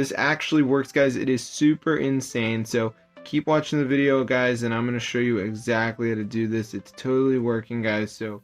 this actually works, guys. It is super insane. So keep watching the video, guys, and I'm going to show you exactly how to do this. It's totally working, guys. So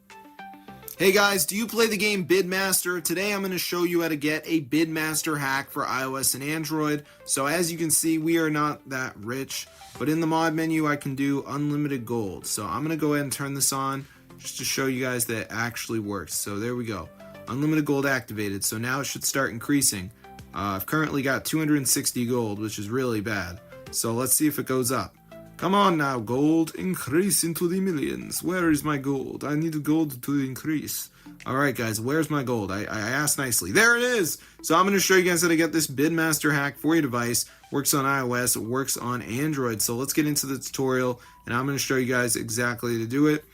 hey guys, do you play the game Bid Master? Today I'm going to show you how to get a Bid Master hack for iOS and Android. So as you can see, we are not that rich, but in the mod menu I can do unlimited gold. So I'm going to go ahead and turn this on just to show you guys that it actually works. So there we go. Unlimited gold activated. So now it should start increasing. I've currently got 260 gold, which is really bad. So let's see if it goes up. Come on now, gold, increase into the millions. Where is my gold? I need gold to increase. Alright guys, where's my gold? I asked nicely. There it is! So I'm going to show you guys how to get this Bid Master hack for your device. Works on iOS, it works on Android. So let's get into the tutorial, and I'm going to show you guys exactly how to do it.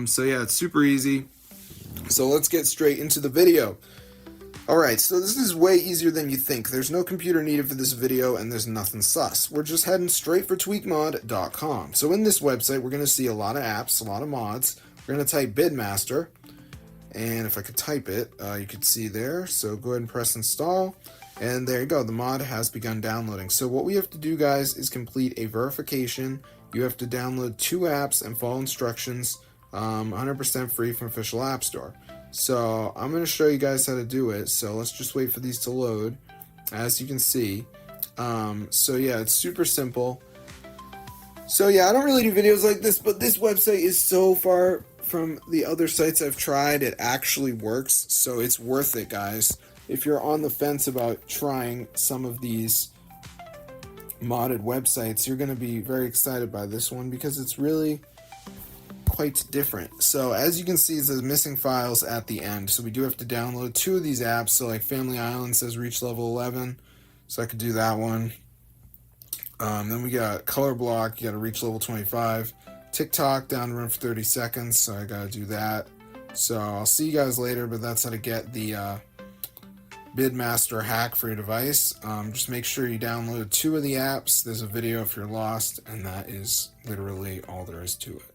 So yeah, it's super easy. So let's get straight into the video. Alright, so this is way easier than you think. There's no computer needed for this video, and there's nothing sus. We're just heading straight for tweakmod.com. So in this website, we're going to see a lot of apps, a lot of mods. We're going to type Bid Master, and if I could type it, you could see there. So go ahead and press install, and there you go. The mod has begun downloading. So what we have to do, guys, is complete a verification. You have to download 2 apps and follow instructions, 100% free from official App Store. So I'm going to show you guys how to do it. So let's just wait for these to load. As you can see, so yeah, it's super simple. So yeah, I don't really do videos like this, but this website is so far from the other sites I've tried, it actually works. So it's worth it, guys. If you're on the fence about trying some of these modded websites, you're going to be very excited by this one because it's really quite different. So as you can see, it says missing files at the end, so we do have to download 2 of these apps. So like Family Island says reach level 11, so I could do that one. Then we got Color Block, you gotta reach level 25. TikTok, down to run for 30 seconds, so I gotta do that. So I'll see you guys later, but that's how to get the Bid Master hack for your device. Just make sure you download 2 of the apps. There's a video if you're lost, and that is literally all there is to it.